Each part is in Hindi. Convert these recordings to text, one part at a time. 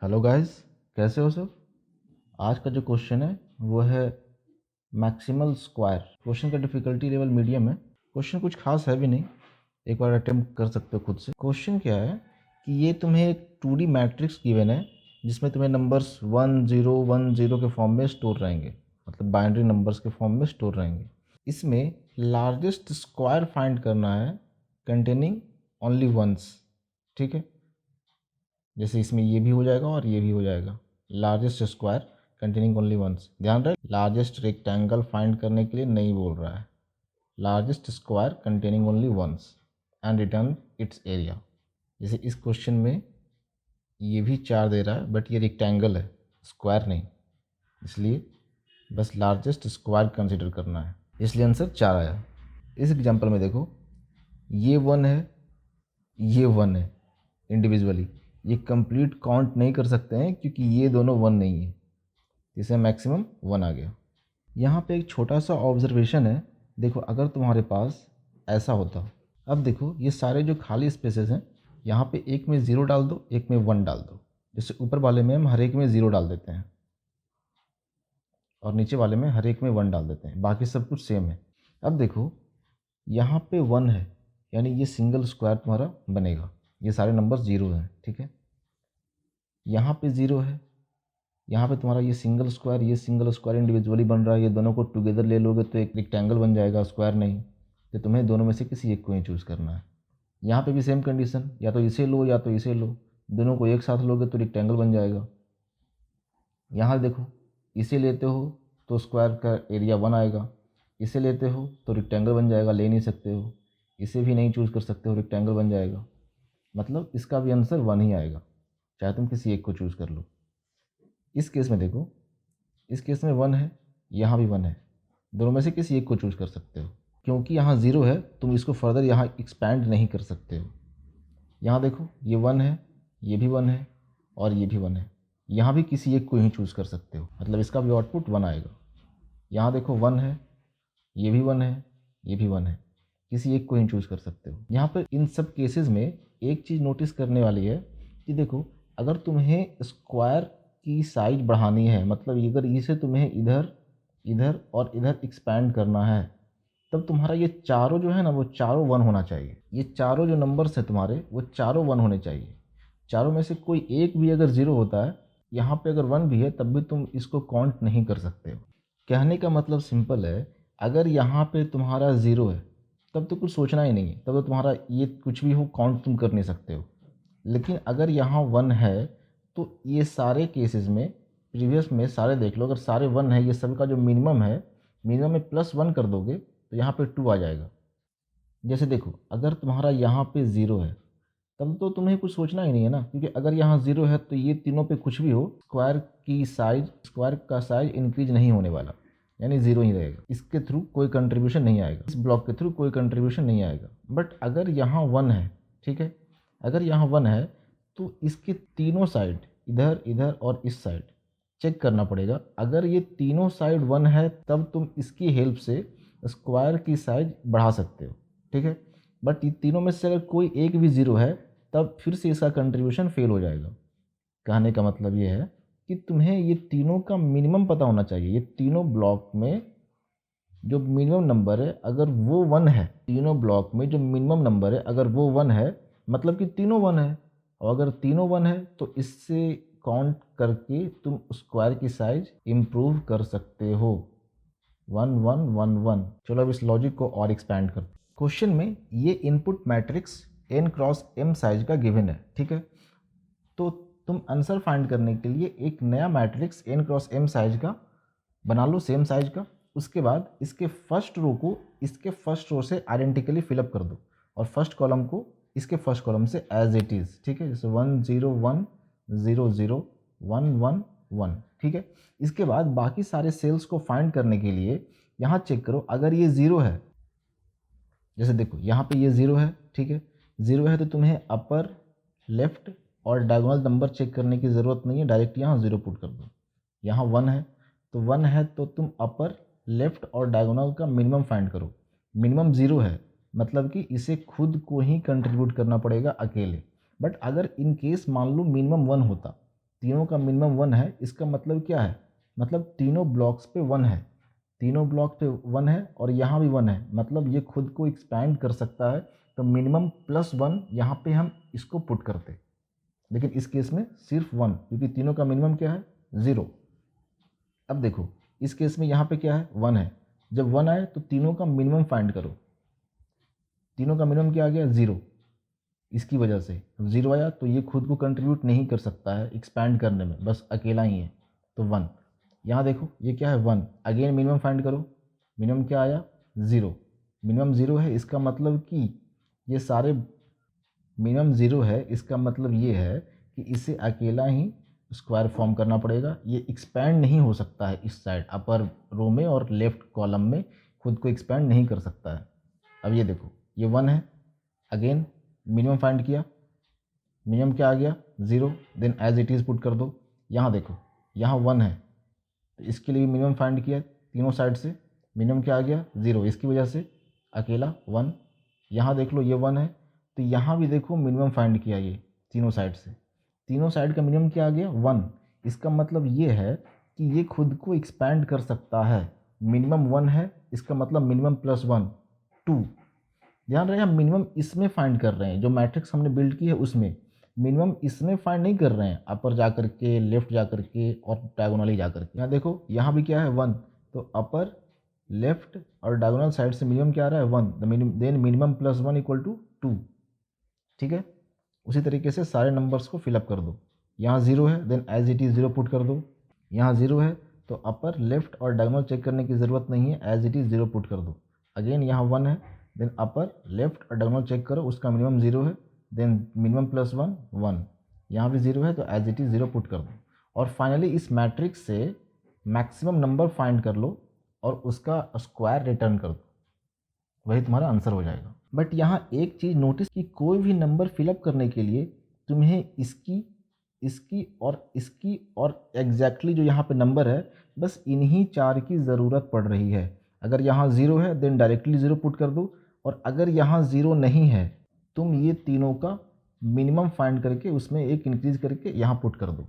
हेलो गाइस, कैसे हो सब। आज का जो क्वेश्चन है वो है मैक्सिमल स्क्वायर। क्वेश्चन का डिफ़िकल्टी लेवल मीडियम है। क्वेश्चन कुछ खास है भी नहीं, एक बार अटेम्प्ट कर सकते हो खुद से। क्वेश्चन क्या है कि ये तुम्हें एक 2D मैट्रिक्स गिवन है जिसमें तुम्हें नंबर्स 1 0 1 0 के फॉर्म में स्टोर रहेंगे, मतलब बाइनरी नंबर्स के फॉर्म में स्टोर रहेंगे। इसमें लार्जेस्ट स्क्वायर फाइंड करना है कंटेनिंग ओनली वंस। ठीक है, जैसे इसमें ये भी हो जाएगा और ये भी हो जाएगा। Largest square containing only ones, ध्यान रहे लार्जेस्ट रेक्टेंगल फाइंड करने के लिए नहीं बोल रहा है, largest square containing only ones and return its area. जैसे इस क्वेश्चन में ये भी 4 दे रहा है बट ये रेक्टेंगल है, स्क्वायर नहीं, इसलिए बस लार्जेस्ट स्क्वायर कंसिडर करना है, इसलिए आंसर 4 आया। इस एग्जांपल में देखो, ये 1 है, ये 1 है, इंडिविजुअली ये कंप्लीट काउंट नहीं कर सकते हैं क्योंकि ये दोनों 1 नहीं है, इसे मैक्सिमम 1 आ गया। यहाँ पे एक छोटा सा ऑब्जर्वेशन है, देखो अगर तुम्हारे पास ऐसा होता, अब देखो ये सारे जो खाली स्पेसेस हैं यहाँ पे एक में 0 डाल दो, एक में 1 डाल दो। जैसे ऊपर वाले में हम हर एक में 0 डाल देते हैं और नीचे वाले में हर एक में 1 डाल देते हैं, बाकी सब कुछ सेम है। अब देखो यहाँ पे 1 है, यानी ये सिंगल स्क्वायर तुम्हारा बनेगा, ये सारे नंबर 0 हैं। ठीक है, यहाँ पे 0 है, यहाँ पे तुम्हारा ये सिंगल स्क्वायर इंडिविजुअली बन रहा है, ये दोनों को टुगेदर ले लोगे तो एक रेक्टेंगल बन जाएगा, स्क्वायर नहीं। तो तुम्हें दोनों में से किसी एक को ही चूज़ करना है। यहाँ पे भी सेम कंडीशन, या तो इसे लो या तो इसे लो, दोनों को एक साथ लोगे तो रेक्टेंगल बन जाएगा। यहाँ देखो, इसे लेते हो तो स्क्वायर का एरिया 1 आएगा, इसे लेते हो तो रेक्टेंगल बन जाएगा, ले नहीं सकते हो, इसे भी नहीं चूज़ कर सकते हो, रेक्टेंगल बन जाएगा। मतलब इसका भी आंसर 1 ही आएगा, चाहे तुम किसी एक को चूज़ कर लो। इस केस में देखो, इस केस में 1 है, यहाँ भी 1 है, दोनों में से किसी एक को चूज़ कर सकते हो। क्योंकि यहाँ 0 है तुम इसको फर्दर यहाँ एक्सपैंड नहीं कर सकते हो। यहाँ देखो ये 1 है, ये भी 1 है और ये भी 1 है, यहाँ भी किसी एक को ही चूज़ कर सकते हो, मतलब इसका भी आउटपुट 1 आएगा। यहाँ देखो 1 है, ये भी 1 है, ये भी 1 है, किसी एक को ही चूज़ कर सकते हो। यहाँ पर इन सब केसेस में एक चीज़ नोटिस करने वाली है कि देखो, अगर तुम्हें स्क्वायर की साइज बढ़ानी है, मतलब अगर इसे तुम्हें इधर इधर और इधर एक्सपैंड करना है, तब तुम्हारा ये चारों जो है ना वो चारों 1 होना चाहिए। ये चारों जो नंबर्स हैं तुम्हारे वो चारों 1 होने चाहिए। चारों में से कोई एक भी अगर 0 होता है, यहाँ पे अगर 1 भी है, तब भी तुम इसको काउंट नहीं कर सकते हो। कहने का मतलब सिंपल है, अगर यहाँ पे तुम्हारा 0 है तब तो कुछ सोचना ही नहीं है, तब तो तुम्हारा ये कुछ भी हो काउंट तुम कर नहीं सकते हो। लेकिन अगर यहाँ 1 है तो ये सारे केसेस में, प्रीवियस में सारे देख लो, अगर सारे 1 है, ये सब का जो मिनिमम है, मिनिमम में +1 कर दोगे तो यहाँ पे 2 आ जाएगा। जैसे देखो, अगर तुम्हारा यहाँ पे 0 है तब तो तुम्हें कुछ सोचना ही नहीं है ना, क्योंकि अगर यहाँ 0 है तो ये तीनों पे कुछ भी हो, स्क्वायर का साइज इंक्रीज नहीं होने वाला, यानी 0 ही रहेगा। इसके थ्रू कोई कंट्रीब्यूशन नहीं आएगा, इस ब्लॉक के थ्रू कोई कंट्रीब्यूशन नहीं आएगा। बट अगर यहाँ 1 है, ठीक है, अगर यहाँ 1 है तो इसके तीनों साइड, इधर इधर और इस साइड चेक करना पड़ेगा। अगर ये तीनों साइड 1 है तब तुम इसकी हेल्प से स्क्वायर की साइज बढ़ा सकते हो। ठीक है, बट ये तीनों में से अगर कोई एक भी 0 है तब फिर से इसका कंट्रीब्यूशन फेल हो जाएगा। कहने का मतलब ये है कि तुम्हें ये तीनों का मिनिमम पता होना चाहिए। ये तीनों ब्लॉक में जो मिनिमम नंबर है अगर वो 1 है, तीनों ब्लॉक में जो मिनिमम नंबर है अगर वो 1 है, मतलब कि तीनों 1 है, और अगर तीनों 1 है तो इससे काउंट करके तुम स्क्वायर की साइज इम्प्रूव कर सकते हो। 1 1 1 1। चलो अब इस लॉजिक को और एक्सपैंड करते हैं। क्वेश्चन में ये input matrix n cross m size का गिवन है, ठीक है। तो तुम आंसर फाइंड करने के लिए एक नया matrix n cross m size का बना लो, सेम साइज का। उसके बाद इसके फर्स्ट रो को इसके फर्स्ट रो से आइडेंटिकली फिलअप कर दो और फर्स्ट कॉलम को इसके फर्स्ट कॉलम से एज इट इज़, ठीक है, जैसे 1 0 1 0 0 1 1 1, ठीक है। इसके बाद बाकी सारे सेल्स को फाइंड करने के लिए यहाँ चेक करो, अगर ये 0 है, जैसे देखो यहाँ पे ये 0 है, ठीक है, 0 है तो तुम्हें अपर लेफ्ट और डायगोनल नंबर चेक करने की ज़रूरत नहीं है, डायरेक्ट यहाँ 0 पुट कर दो। यहाँ 1 है तो 1 है तो तुम अपर लेफ्ट और डायगोनल का मिनिमम फाइंड करो। मिनिमम 0 है, मतलब कि इसे खुद को ही कंट्रीब्यूट करना पड़ेगा अकेले। बट अगर इन केस मान लो मिनिमम 1 होता तीनों का मिनिमम 1 है, इसका मतलब क्या है, मतलब तीनों ब्लॉक्स पे 1 है, तीनों ब्लॉक पे 1 है और यहाँ भी 1 है, मतलब ये खुद को एक्सपैंड कर सकता है। तो मिनिमम प्लस 1 यहाँ पे हम इसको पुट करते, लेकिन इस केस में सिर्फ 1, क्योंकि तीनों का मिनिमम क्या है, 0। अब देखो इस केस में यहाँ पे क्या है, 1 है। जब 1 आए तो तीनों का मिनिमम फाइंड करो। तीनों का मिनिमम क्या आ गया, 0। इसकी वजह से अब 0 आया तो ये खुद को कंट्रीब्यूट नहीं कर सकता है एक्सपैंड करने में, बस अकेला ही है, तो 1। यहाँ देखो ये क्या है, 1। अगेन मिनिमम फाइंड करो, मिनिमम क्या आया, 0। मिनिमम 0 है, इसका मतलब कि ये सारे मिनिमम 0 है, इसका मतलब ये है कि इसे अकेला ही स्क्वायर फॉर्म करना पड़ेगा। ये एक्सपैंड नहीं हो सकता है इस साइड अपर रो में और लेफ्ट कॉलम में, खुद को एक्सपैंड नहीं कर सकता है। अब ये देखो ये 1 है, अगेन मिनिमम फाइंड किया, मिनिमम क्या आ गया, 0। Then as it is put कर दो। यहाँ देखो यहाँ 1 है, तो इसके लिए मिनिमम फाइंड किया तीनों साइड से, मिनिमम क्या आ गया, 0। इसकी वजह से अकेला 1। यहाँ देख लो ये 1 है, तो यहाँ भी देखो मिनिमम फाइंड किया ये तीनों साइड से, तीनों साइड का मिनिमम क्या आ गया, 1। इसका मतलब ये है कि ये खुद को एक्सपैंड कर सकता है। मिनिमम 1 है, इसका मतलब मिनिमम प्लस 1 2। ध्यान रहे हम मिनिमम इसमें फाइंड कर रहे हैं, जो मैट्रिक्स हमने बिल्ड की है उसमें, मिनिमम इसमें फाइंड नहीं कर रहे हैं अपर जा कर के, लेफ्ट जा कर के और डायगोनली जा कर के। यहाँ देखो यहाँ भी क्या है, 1। तो अपर लेफ्ट और डायगोनल साइड से मिनिमम क्या आ रहा है, 1। Then minimum plus 1 equal to 2। ठीक है, उसी तरीके से सारे नंबर्स को फिलअप कर दो। यहाँ 0 है, then as it is 0 put कर दो। यहाँ 0 है तो अपर लेफ्ट और डायगोनल चेक करने की ज़रूरत नहीं है, एज इट इज़ 0 पुट कर दो। अगेन यहाँ 1 है, देन अपर लेफ्ट और डायगोनल चेक करो, उसका मिनिमम 0 है, देन मिनिमम प्लस 1 1। यहाँ भी 0 है तो एज इट इज़ 0 पुट कर दो। और फाइनली इस मैट्रिक्स से मैक्सिमम नंबर फाइंड कर लो और उसका स्क्वायर रिटर्न कर दो, वही तुम्हारा आंसर हो जाएगा। बट यहाँ एक चीज़ नोटिस कि कोई भी नंबर फिलअप करने के लिए तुम्हें इसकी इसकी और एग्जैक्टली जो यहाँ पे नंबर है, बस इन्हीं 4 की ज़रूरत पड़ रही है। अगर यहाँ 0 है देन डायरेक्टली 0 पुट कर दो, और अगर यहाँ 0 नहीं है तुम ये तीनों का मिनिमम फाइंड करके उसमें एक इंक्रीज करके यहाँ पुट कर दो।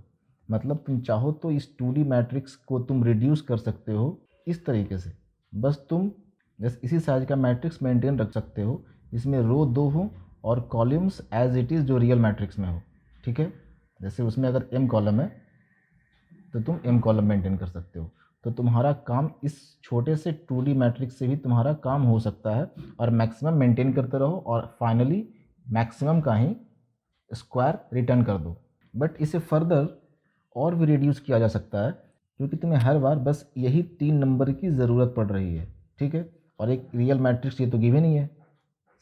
मतलब तुम चाहो तो इस 2D मैट्रिक्स को तुम रिड्यूस कर सकते हो इस तरीके से, बस तुम जैसे इसी साइज का मैट्रिक्स मेंटेन रख सकते हो जिसमें रो 2 हो और कॉलम्स एज इट इज़ जो रियल मैट्रिक्स में हो। ठीक है, जैसे उसमें अगर m कॉलम है तो तुम m कॉलम मेंटेन कर सकते हो। तो तुम्हारा काम इस छोटे से 2D मैट्रिक्स से भी तुम्हारा काम हो सकता है, और मैक्सिमम मेंटेन करते रहो और फाइनली मैक्सिमम का ही स्क्वायर रिटर्न कर दो। बट इसे फर्दर और भी रिड्यूस किया जा सकता है, क्योंकि तुम्हें हर बार बस यही 3 नंबर की ज़रूरत पड़ रही है। ठीक है, और एक रियल मैट्रिक्स ये तो गिवन ही है,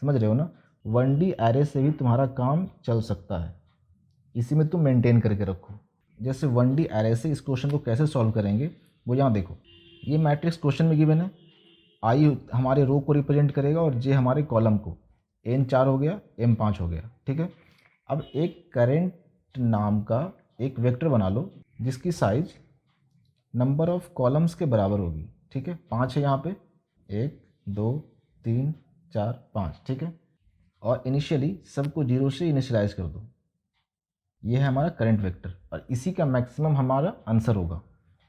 समझ रहे हो ना। 1D एरे से भी तुम्हारा काम चल सकता है, इसी में तुम मेंटेन करके रखो। जैसे 1D एरे से इस क्वेश्चन को कैसे सॉल्व करेंगे वो यहाँ देखो। ये मैट्रिक्स क्वेश्चन में गिवन है, आई हमारे रो को रिप्रेजेंट करेगा और जे हमारे कॉलम को। n 4 हो गया, m 5 हो गया। ठीक है, अब एक करेंट नाम का एक वेक्टर बना लो जिसकी साइज नंबर ऑफ कॉलम्स के बराबर होगी। ठीक है, 5 है यहाँ पे, 1 2 3 4 5। ठीक है, और इनिशियली सबको 0 से इनिशियलाइज कर दो। ये है हमारा करंट वेक्टर और इसी का मैक्सिमम हमारा आंसर होगा।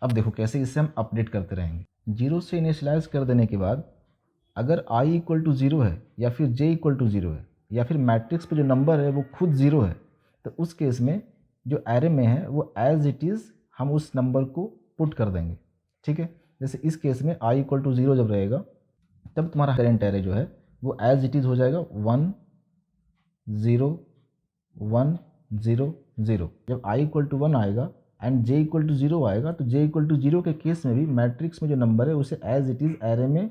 अब देखो कैसे इसे हम अपडेट करते रहेंगे। 0 से इनिशियलाइज कर देने के बाद अगर i इक्वल टू 0 है या फिर j इक्वल टू 0 है या फिर मैट्रिक्स पे जो नंबर है वो खुद 0 है, तो उस केस में जो एरे में है वो एज इट इज़ हम उस नंबर को पुट कर देंगे। ठीक है, जैसे इस केस में i इक्वल टू 0 जब रहेगा तब तुम्हारा करेंट एरे जो है वो एज इट इज़ हो जाएगा 1 0 1 0 0। जब i इक्वल टू 1 आएगा एंड j इक्वल टू 0 आएगा तो j इक्वल टू 0 के केस में भी मैट्रिक्स में जो नंबर है उसे एज इट इज़ एरे में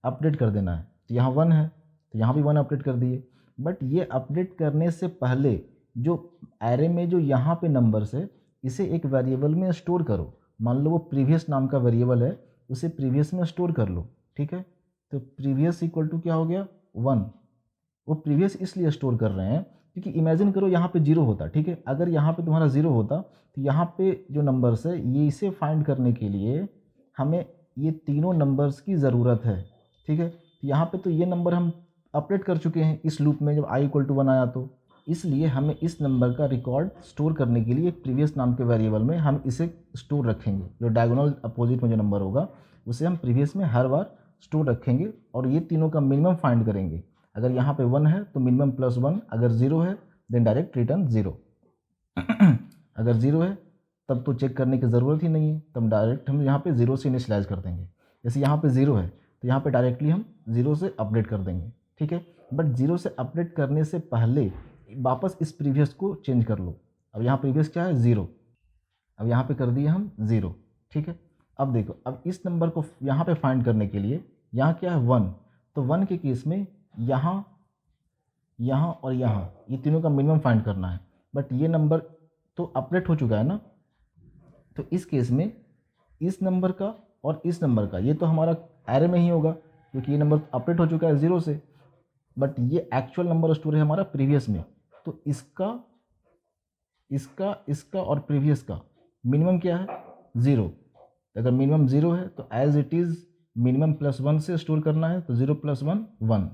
अपडेट कर देना है। तो यहाँ 1 है तो यहाँ भी 1 अपडेट कर दिए। बट ये अपडेट करने से पहले जो एरे में जो यहाँ पे नंबर्स है इसे एक वेरिएबल में स्टोर करो। मान लो वो प्रीवियस नाम का वेरिएबल है, उसे प्रीवियस में स्टोर कर लो। ठीक है, तो प्रीवियस इक्वल टू क्या हो गया 1। वो प्रीवियस इसलिए स्टोर कर रहे हैं क्योंकि इमेजिन करो यहाँ पे 0 होता। ठीक है, अगर यहाँ पे तुम्हारा 0 होता तो यहाँ पे जो नंबर्स है ये इसे फाइंड करने के लिए हमें ये तीनों नंबर्स की ज़रूरत है। ठीक है, तो यहाँ पे तो ये नंबर हम अपडेट कर चुके हैं इस लूप में जब i इक्वल टू 1 आया तो इसलिए हमें इस नंबर का रिकॉर्ड स्टोर करने के लिए प्रीवियस नाम के वेरिएबल में हम इसे स्टोर रखेंगे। जो डायगोनल अपोजिट में जो नंबर होगा उसे हम प्रीवियस में हर बार स्टोर रखेंगे और ये तीनों का मिनिमम फाइंड करेंगे। अगर यहाँ पे 1 है तो मिनिमम +1, अगर 0 है देन डायरेक्ट रिटर्न 0। अगर 0 है तब तो चेक करने की ज़रूरत ही नहीं है, तब डायरेक्ट हम यहाँ पे 0 से इनिशियलाइज़ कर देंगे। जैसे यहाँ पे 0 है तो यहाँ पे डायरेक्टली हम 0 से अपडेट कर देंगे, ठीक है। बट 0 से अपडेट करने से पहले वापस इस प्रीवियस को चेंज कर लो। अब यहाँ प्रीवियस क्या है 0, अब यहाँ पे कर दिए हम 0, ठीक है। अब देखो, अब इस नंबर को यहाँ पे फाइंड करने के लिए यहाँ क्या है 1, तो 1 के केस में यहाँ यहाँ और यहाँ ये तीनों का मिनिमम फाइंड करना है। बट ये नंबर तो अपडेट हो चुका है ना, तो इस केस में इस नंबर का और इस नंबर का ये तो हमारा एरे में ही होगा क्योंकि ये नंबर अपडेट हो चुका है 0 से। बट ये एक्चुअल नंबर स्टोर है हमारा प्रीवियस में, तो इसका इसका इसका और प्रीवियस का मिनिमम क्या है 0। अगर मिनिमम 0 है तो एज इट इज़ मिनिमम +1 से स्टोर करना है, तो 0 + 1 1।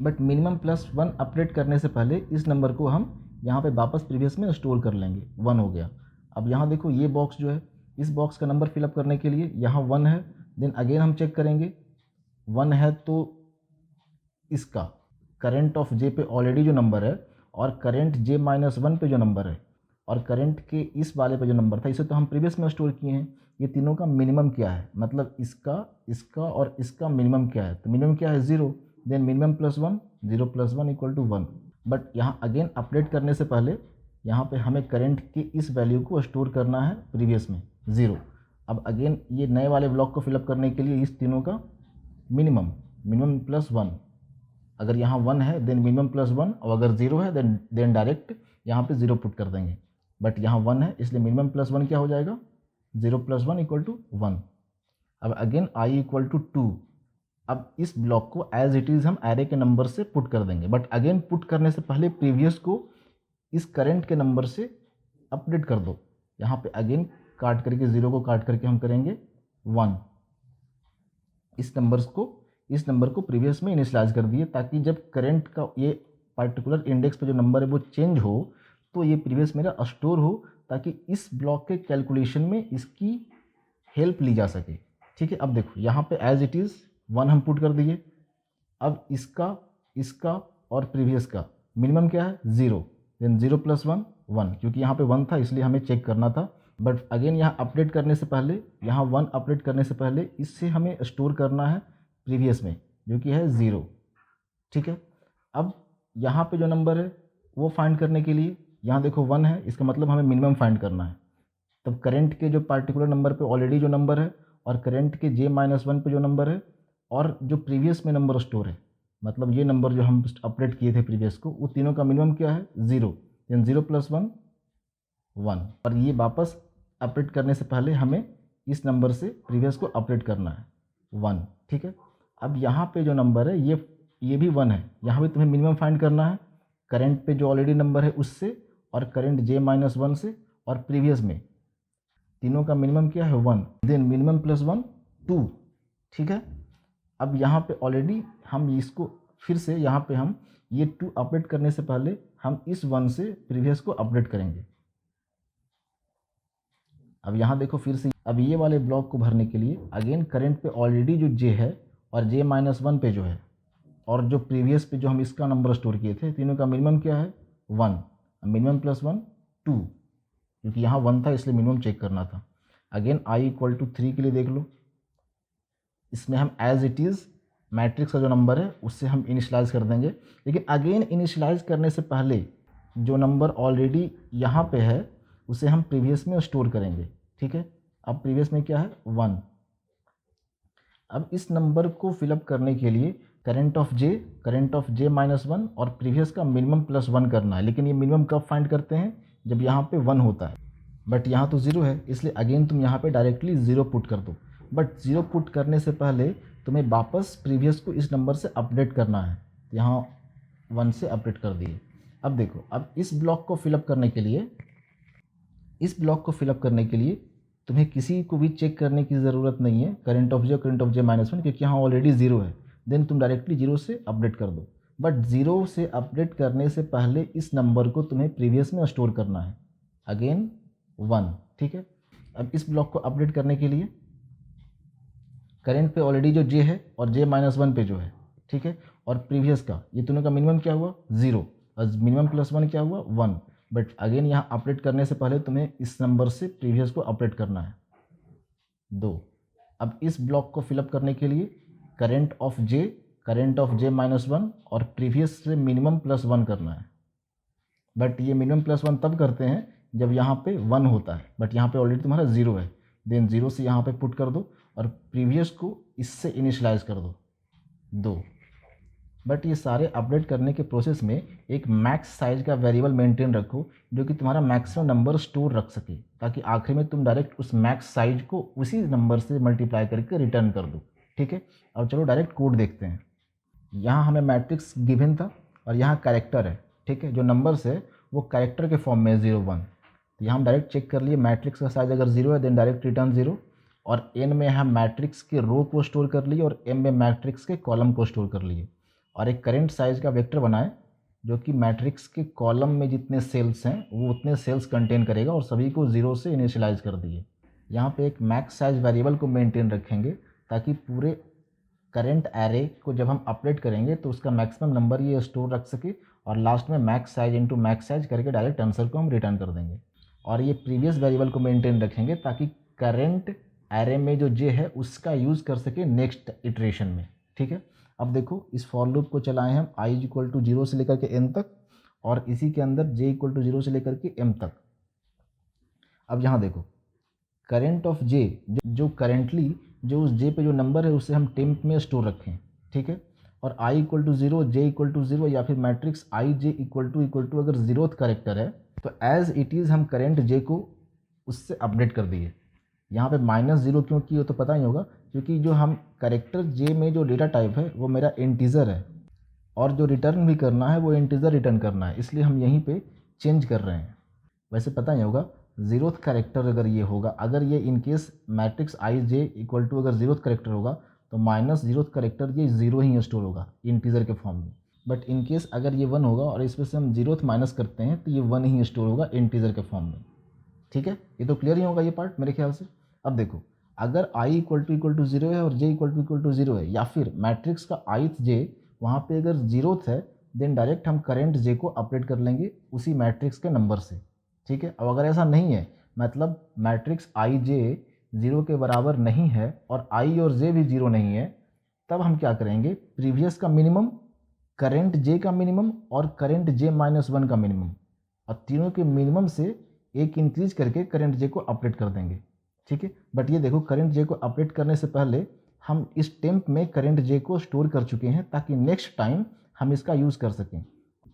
बट मिनिमम +1 अपडेट करने से पहले इस नंबर को हम यहाँ पे वापस प्रीवियस में स्टोर कर लेंगे, 1 हो गया। अब यहाँ देखो ये बॉक्स जो है, इस बॉक्स का नंबर फिलअप करने के लिए यहाँ 1 है, देन अगेन हम चेक करेंगे 1 है तो इसका करेंट ऑफ जे पे ऑलरेडी जो नंबर है और करेंट j-1 पे जो नंबर है और करंट के इस वाले पे जो नंबर था इसे तो हम प्रीवियस में स्टोर किए हैं। ये तीनों का मिनिमम क्या है, मतलब इसका और इसका मिनिमम क्या है, तो मिनिमम क्या है 0, देन मिनिमम +1, 0 + 1 = 1। बट यहाँ अगेन अपडेट करने से पहले यहाँ पे हमें करंट के इस वैल्यू को स्टोर करना है प्रीवियस में 0। अब अगेन ये नए वाले ब्लॉक को फिलअप करने के लिए इस तीनों का मिनिमम +1, अगर यहाँ 1 है देन मिनिमम +1 और अगर 0 है देन डायरेक्ट यहाँ पे 0 पुट कर देंगे। बट यहाँ 1 है इसलिए मिनिमम +1 क्या हो जाएगा 0 + 1 = 1। अब अगेन i = 2। अब इस ब्लॉक को एज इट इज़ हम एरे के नंबर से पुट कर देंगे, बट अगेन पुट करने से पहले प्रीवियस को इस करंट के नंबर से अपडेट कर दो। यहाँ पे अगेन काट करके 0 को काट करके हम करेंगे 1। इस नंबर को प्रीवियस में इनिशियलाइज कर दिए ताकि जब करंट का ये पार्टिकुलर इंडेक्स पे जो नंबर है वो चेंज हो तो ये प्रीवियस मेरा स्टोर हो, ताकि इस ब्लॉक के कैलकुलेशन में इसकी हेल्प ली जा सके, ठीक है। अब देखो यहाँ पे एज इट इज़ 1 हम पुट कर दिए। अब इसका और प्रीवियस का मिनिमम क्या है 0, देन 0 + 1 1, क्योंकि यहाँ पे 1 था इसलिए हमें चेक करना था। बट अगेन यहाँ अपडेट करने से पहले यहाँ 1 अपडेट करने से पहले इससे हमें स्टोर करना है प्रीवियस में जो कि है 0, ठीक है। अब यहाँ पे जो नंबर है वो फाइंड करने के लिए यहाँ देखो 1 है, इसका मतलब हमें मिनिमम फाइंड करना है। तब करंट के जो पार्टिकुलर नंबर पे ऑलरेडी जो नंबर है और करंट के j-1 पे जो नंबर है और जो प्रीवियस में नंबर स्टोर है, मतलब ये नंबर जो हम अपडेट किए थे प्रीवियस को, वो तीनों का मिनिमम क्या है 0, देन 0 + 1 1। और ये वापस अपडेट करने से पहले हमें इस नंबर से प्रीवियस को अपडेट करना है 1, ठीक है। अब यहाँ पे जो नंबर है ये भी 1 है, यहाँ भी तुम्हें मिनिमम फाइंड करना है करंट पे जो ऑलरेडी नंबर है उससे और करंट j-1 से और प्रीवियस में तीनों का मिनिमम क्या है 1, देन मिनिमम +1 2, ठीक है। अब यहाँ पे ऑलरेडी हम इसको फिर से यहाँ पे हम ये 2 अपडेट करने से पहले हम इस 1 से प्रीवियस को अपडेट करेंगे। अब यहाँ देखो फिर से अब ये वाले ब्लॉक को भरने के लिए अगेन करंट पे ऑलरेडी जो j है और j-1 पे जो है और जो प्रीवियस पे जो हम इसका नंबर स्टोर किए थे, तीनों का मिनिमम क्या है 1, मिनिमम +1 2, क्योंकि यहाँ 1 था इसलिए मिनिमम चेक करना था। अगेन i = 3 के लिए देख लो, इसमें हम एज इट इज़ मैट्रिक्स का जो नंबर है उससे हम इनिशियलाइज़ कर देंगे। लेकिन अगेन इनिशियलाइज़ करने से पहले जो नंबर ऑलरेडी यहाँ पे है उसे हम प्रीवियस में स्टोर करेंगे, ठीक है। अब प्रीवियस में क्या है 1। अब इस नंबर को फिलअप करने के लिए करंट ऑफ j-1 और प्रीवियस का मिनिमम +1 करना है। लेकिन ये मिनिमम कब फाइंड करते हैं जब यहाँ पे 1 होता है, बट यहाँ तो 0 है इसलिए अगेन तुम यहाँ पे डायरेक्टली 0 पुट कर दो। बट 0 पुट करने से पहले तुम्हें वापस प्रीवियस को इस नंबर से अपडेट करना है, यहाँ 1 से अपडेट कर दिए। अब देखो, अब इस ब्लॉक को फिलअप करने के लिए तुम्हें किसी को भी चेक करने की ज़रूरत नहीं है करंट ऑफ j-1, क्योंकि यहाँ ऑलरेडी 0 है। देन तुम डायरेक्टली 0 से अपडेट कर दो। बट 0 से अपडेट करने से पहले इस नंबर को तुम्हें प्रीवियस में स्टोर करना है, अगेन 1, ठीक है। अब इस ब्लॉक को अपडेट करने के लिए करेंट पे ऑलरेडी जो जे है और j-1 पे जो है, ठीक है, और प्रीवियस का ये दोनों का मिनिमम क्या हुआ 0 और मिनिमम प्लस 1 क्या हुआ 1, बट अगेन यहाँ अपडेट करने से पहले तुम्हें इस नंबर से प्रीवियस को अपडेट करना है 2। अब इस ब्लॉक को फिलअप करने के लिए करेंट ऑफ j-1 और प्रीवियस से मिनिमम प्लस 1 करना है, बट ये मिनिमम प्लस 1 तब करते हैं जब यहाँ पे 1 होता है, बट यहाँ पे ऑलरेडी तुम्हारा 0 है, देन 0 से यहाँ पे पुट कर दो और प्रीवियस को इससे इनिशियलाइज कर दो 2। बट ये सारे अपडेट करने के प्रोसेस में एक मैक्स साइज का वेरिएबल मेंटेन रखो जो कि तुम्हारा मैक्सिमम नंबर स्टोर रख सके, ताकि आखिर में तुम डायरेक्ट उस मैक्स साइज को उसी नंबर से मल्टीप्लाई करके रिटर्न कर दो, ठीक है। अब चलो डायरेक्ट कोड देखते हैं। यहाँ हमें मैट्रिक्स गिवन था और यहाँ कैरेक्टर है, ठीक है, जो नंबर्स है वो कैरेक्टर के फॉर्म में है 0 1, तो यहाँ हम डायरेक्ट चेक कर लिए मैट्रिक्स का साइज अगर 0 है देन डायरेक्ट रिटर्न 0, और n में हम मैट्रिक्स के रो को स्टोर कर लिए और m में मैट्रिक्स के कॉलम को स्टोर कर लिए, और एक करेंट साइज का वेक्टर बनाए जो कि मैट्रिक्स के कॉलम में जितने सेल्स हैं वो उतने सेल्स कंटेन करेगा, और सभी को 0 से इनिशियलाइज कर दिए। यहाँ पे एक मैक्स साइज वेरिएबल को मेंटेन रखेंगे ताकि पूरे करेंट एरे को जब हम अपडेट करेंगे तो उसका मैक्सिमम नंबर ये स्टोर रख सके, और लास्ट में max size into max size करके डायरेक्ट आंसर को हम रिटर्न कर देंगे। और ये प्रीवियस वेरिएबल को मेंटेन रखेंगे ताकि करेंट एरे में जो जे है उसका यूज़ कर सके नेक्स्ट इटरेशन में, ठीक है। अब देखो इस फॉर लूप को चलाएं हम i इक्वल टू 0 से लेकर के n तक, और इसी के अंदर j इक्वल टू 0 से लेकर के m तक। अब यहाँ देखो करेंट ऑफ j जो करेंटली जो उस j पे जो नंबर है उसे हम टेम्प में स्टोर रखें, ठीक है, और i equal to 0 j equal to 0 या फिर matrix i j equal to अगर 0th करेक्टर है तो एज इट इज़ हम करेंट j को उससे अपडेट कर दिए। यहाँ पे -0 क्यों किए तो पता ही होगा, क्योंकि जो हम करेक्टर जे में जो डेटा टाइप है वो मेरा इंटीजर है, और जो रिटर्न भी करना है वो इंटीजर रिटर्न करना है, इसलिए हम यहीं पे चेंज कर रहे हैं। वैसे पता ही होगा 0th करेक्टर अगर ये होगा, अगर ये in case matrix i j equal to अगर 0th करेक्टर होगा तो -0th करेक्टर ये 0 ही स्टोर होगा इंटीजर के फॉर्म में, बट इनकेस अगर ये 1 होगा और इसमें से हम 0th माइनस करते हैं तो ये 1 ही स्टोर होगा इंटीजर के फॉर्म में, ठीक है। ये तो क्लियर ही होगा ये पार्ट मेरे ख्याल से। अब देखो अगर i इक्वल टू 0 है और j इक्वल टू 0 है, या फिर मैट्रिक्स का ith j वहाँ पे अगर 0th है देन डायरेक्ट हम करेंट j को अपडेट कर लेंगे उसी मैट्रिक्स के नंबर से, ठीक है। अब अगर ऐसा नहीं है, मतलब मैट्रिक्स i j 0 के बराबर नहीं है और i और j भी 0 नहीं है, तब हम क्या करेंगे प्रीवियस का मिनिमम, करेंट j का मिनिमम और करेंट j-1 का मिनिमम, और तीनों के मिनिमम से एक इंक्रीज करके करेंट j को अपडेट कर देंगे, ठीक है। बट ये देखो करेंट जे को अपडेट करने से पहले हम इस टेम्प में करेंट जे को स्टोर कर चुके हैं ताकि नेक्स्ट टाइम हम इसका यूज़ कर सकें।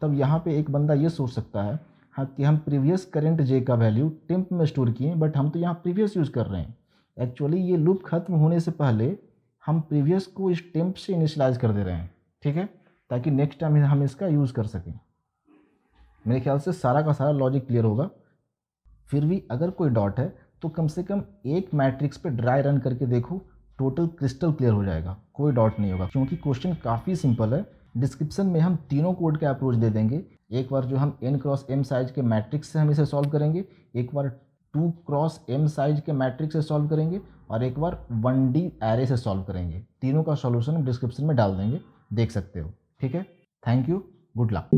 तब यहाँ पे एक बंदा ये सोच सकता है हाँ कि हम प्रीवियस करेंट जे का वैल्यू टेम्प में स्टोर किए, बट हम तो यहाँ प्रीवियस यूज़ कर रहे हैं। एक्चुअली ये लूप खत्म होने से पहले हम प्रीवियस को इस टेम्प से इनिशियलाइज कर दे रहे हैं, ठीक है, ताकि नेक्स्ट टाइम हम इसका यूज़ कर सकें। मेरे ख्याल से सारा का सारा लॉजिक क्लियर होगा। फिर भी अगर कोई डॉट है तो कम से कम एक मैट्रिक्स पे ड्राई रन करके देखो, टोटल क्रिस्टल क्लियर हो जाएगा, कोई डॉट नहीं होगा, क्योंकि क्वेश्चन काफ़ी सिंपल है। डिस्क्रिप्शन में हम तीनों कोड के अप्रोच दे देंगे, एक बार जो हम n क्रॉस m साइज के मैट्रिक्स से हम इसे सॉल्व करेंगे, एक बार 2 क्रॉस m साइज के मैट्रिक्स से सॉल्व करेंगे, और एक बार 1D एरे से सॉल्व करेंगे। तीनों का सॉल्यूशन हम डिस्क्रिप्शन में डाल देंगे, देख सकते हो, ठीक है। Thank you, good luck.